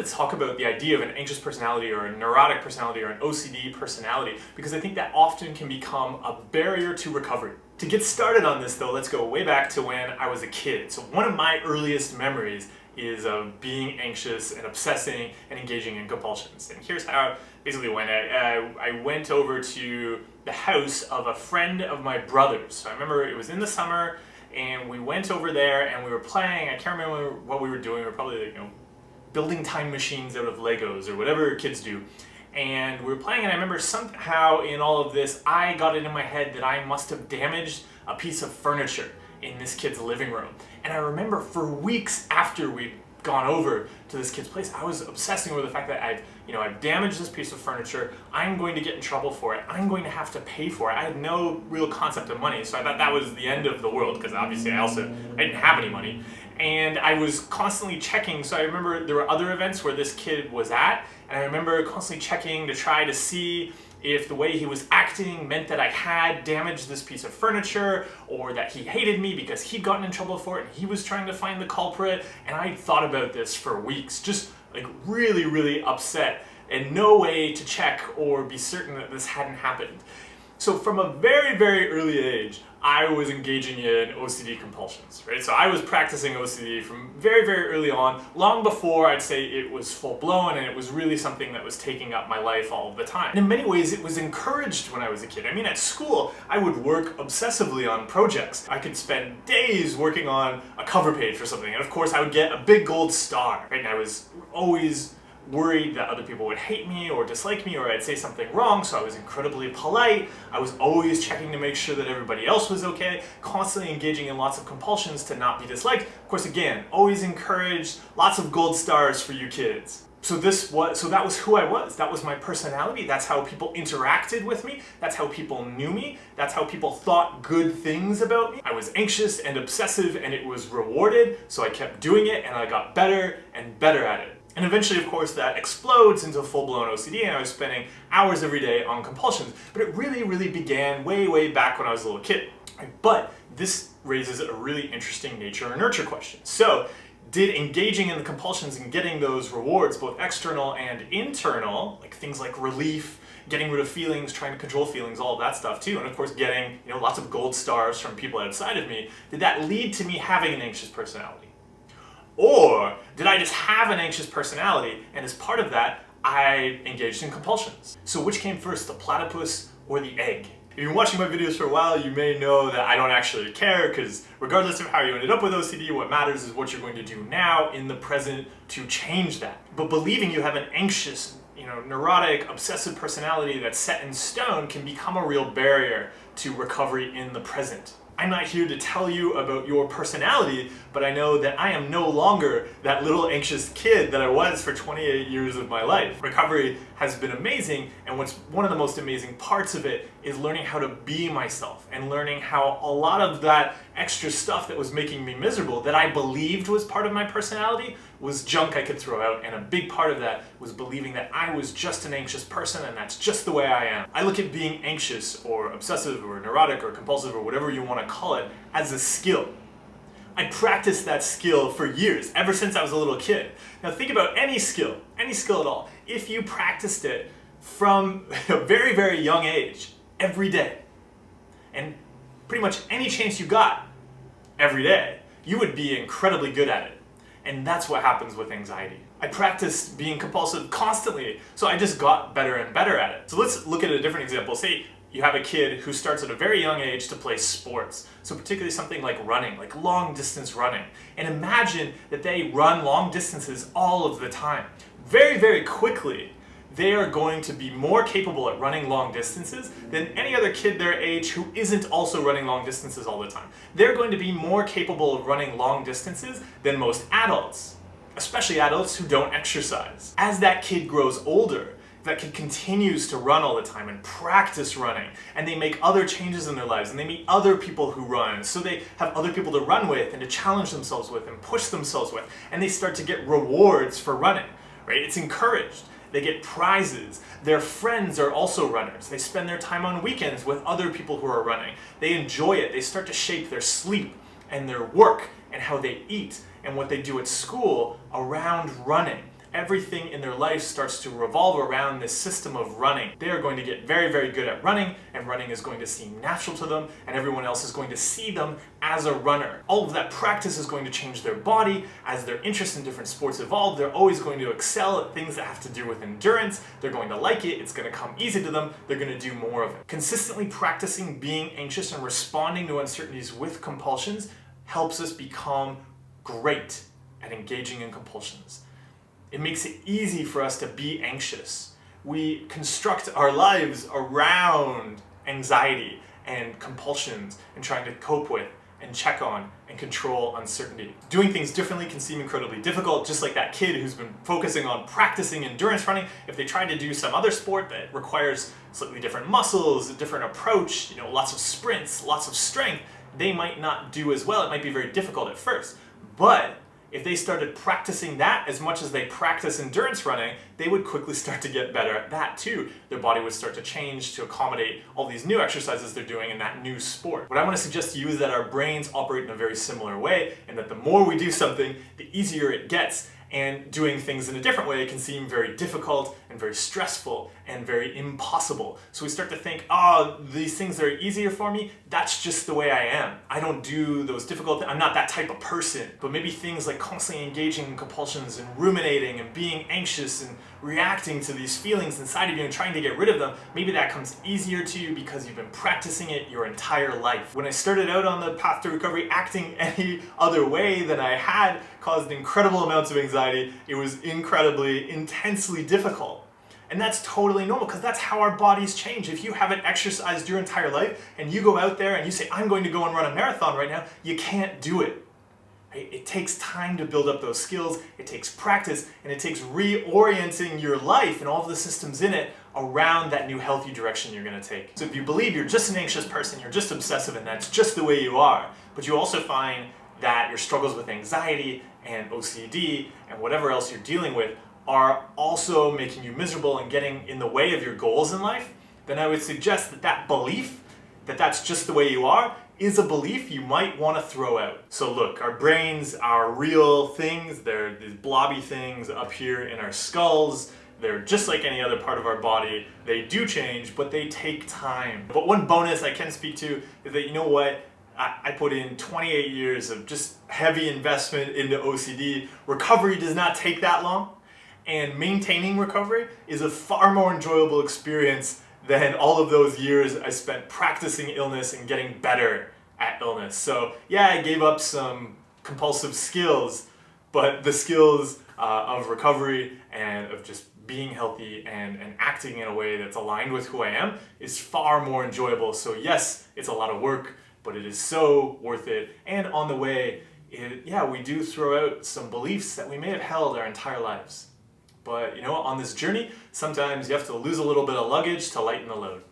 to talk about the idea of an anxious personality or a neurotic personality or an OCD personality because I think that often can become a barrier to recovery. To get started on this though, let's go way back to when I was a kid. So one of my earliest memories is of being anxious and obsessing and engaging in compulsions. And here's how it basically went. I went over to the house of a friend of my brother's. So I remember it was in the summer and we went over there and we were playing. I can't remember what we were doing. We were probably building time machines out of Legos or whatever kids do. And we were playing, and I remember somehow in all of this, I got it in my head that I must have damaged a piece of furniture in this kid's living room. And I remember for weeks after we'd gone over to this kid's place, I was obsessing over the fact that I've damaged this piece of furniture. I'm going to get in trouble for it. I'm going to have to pay for it. I had no real concept of money, so I thought that was the end of the world because obviously I didn't have any money. And I was constantly checking, so I remember there were other events where this kid was at, and I remember constantly checking to try to see if the way he was acting meant that I had damaged this piece of furniture or that he hated me because he'd gotten in trouble for it and he was trying to find the culprit. And I thought about this for weeks, just like really, really upset and no way to check or be certain that this hadn't happened. So from a very, very early age, I was engaging in OCD compulsions, right? So I was practicing OCD from very, very early on, long before I'd say it was full-blown, and it was really something that was taking up my life all the time. And in many ways, it was encouraged when I was a kid. I mean, at school, I would work obsessively on projects. I could spend days working on a cover page for something, and of course, I would get a big gold star, right? And I was always worried that other people would hate me or dislike me or I'd say something wrong, so I was incredibly polite. I was always checking to make sure that everybody else was okay, constantly engaging in lots of compulsions to not be disliked. Of course, again, always encouraged, lots of gold stars for you kids. So that was who I was. That was my personality. That's how people interacted with me. That's how people knew me. That's how people thought good things about me. I was anxious and obsessive and it was rewarded, so I kept doing it and I got better and better at it. And eventually, of course, that explodes into full-blown OCD, and I was spending hours every day on compulsions. But it really, really began way, way back when I was a little kid. But this raises a really interesting nature and nurture question. So, did engaging in the compulsions and getting those rewards, both external and internal, like things like relief, getting rid of feelings, trying to control feelings, all of that stuff too, and of course getting lots of gold stars from people outside of me, did that lead to me having an anxious personality? Or did I just have an anxious personality and as part of that, I engaged in compulsions? So which came first, the platypus or the egg? If you've been watching my videos for a while, you may know that I don't actually care because regardless of how you ended up with OCD, what matters is what you're going to do now in the present to change that. But believing you have an anxious, neurotic, obsessive personality that's set in stone can become a real barrier to recovery in the present. I'm not here to tell you about your personality, but I know that I am no longer that little anxious kid that I was for 28 years of my life. Recovery has been amazing, and what's one of the most amazing parts of it is learning how to be myself and learning how a lot of that extra stuff that was making me miserable that I believed was part of my personality was junk I could throw out, and a big part of that was believing that I was just an anxious person and that's just the way I am. I look at being anxious or obsessive or neurotic or compulsive or whatever you want to call it as a skill. I practiced that skill for years, ever since I was a little kid. Now think about any skill at all. If you practiced it from a very, very young age, every day, and pretty much any chance you got every day, you would be incredibly good at it. And that's what happens with anxiety. I practiced being compulsive constantly, so I just got better and better at it. So let's look at a different example. Say you have a kid who starts at a very young age to play sports. So particularly something like running, like long distance running. And imagine that they run long distances all of the time. Very, very quickly, they are going to be more capable at running long distances than any other kid their age who isn't also running long distances all the time. They're going to be more capable of running long distances than most adults, especially adults who don't exercise. As that kid grows older, that kid continues to run all the time and practice running, and they make other changes in their lives and they meet other people who run, so they have other people to run with and to challenge themselves with and push themselves with, and they start to get rewards for running, right? It's encouraged. They get prizes. Their friends are also runners. They spend their time on weekends with other people who are running. They enjoy it. They start to shape their sleep and their work and how they eat and what they do at school around running. everything in their life starts to revolve around this system of running. They are going to get very, very good at running, and running is going to seem natural to them, and everyone else is going to see them as a runner. All of that practice is going to change their body. As their interest in different sports evolve, they're always going to excel at things that have to do with endurance. They're going to like it, it's going to come easy to them, they're going to do more of it. Consistently practicing being anxious and responding to uncertainties with compulsions helps us become great at engaging in compulsions. It makes it easy for us to be anxious. We construct our lives around anxiety and compulsions and trying to cope with and check on and control uncertainty. Doing things differently can seem incredibly difficult, just like that kid who's been focusing on practicing endurance running. If they tried to do some other sport that requires slightly different muscles, a different approach, lots of sprints, lots of strength, they might not do as well. It might be very difficult at first. But if they started practicing that as much as they practice endurance running, they would quickly start to get better at that too. Their body would start to change to accommodate all these new exercises they're doing in that new sport. What I want to suggest to you is that our brains operate in a very similar way, and that the more we do something, the easier it gets. And doing things in a different way can seem very difficult and very stressful and very impossible. So we start to think, these things that are easier for me, that's just the way I am. I don't do those difficult things. I'm not that type of person. But maybe things like constantly engaging in compulsions and ruminating and being anxious and reacting to these feelings inside of you and trying to get rid of them, maybe that comes easier to you because you've been practicing it your entire life. When I started out on the path to recovery, acting any other way than I had caused incredible amounts of anxiety. It was incredibly, intensely difficult. And that's totally normal because that's how our bodies change. If you haven't exercised your entire life and you go out there and you say, I'm going to go and run a marathon right now, you can't do it. It takes time to build up those skills, it takes practice, and it takes reorienting your life and all of the systems in it around that new healthy direction you're going to take. So if you believe you're just an anxious person, you're just obsessive, and that's just the way you are, but you also find that your struggles with anxiety and OCD and whatever else you're dealing with are also making you miserable and getting in the way of your goals in life, then I would suggest that that belief, that that's just the way you are, is a belief you might want to throw out. So look, our brains are real things. They're these blobby things up here in our skulls. They're just like any other part of our body. They do change, but they take time. But one bonus I can speak to is that, you know what? I put in 28 years of just heavy investment into OCD. Recovery does not take that long, and maintaining recovery is a far more enjoyable experience than all of those years I spent practicing illness and getting better at illness. So yeah, I gave up some compulsive skills, but the skills of recovery and of just being healthy and acting in a way that's aligned with who I am is far more enjoyable. So yes, it's a lot of work, but it is so worth it. And on the way, we do throw out some beliefs that we may have held our entire lives. But on this journey, sometimes you have to lose a little bit of luggage to lighten the load.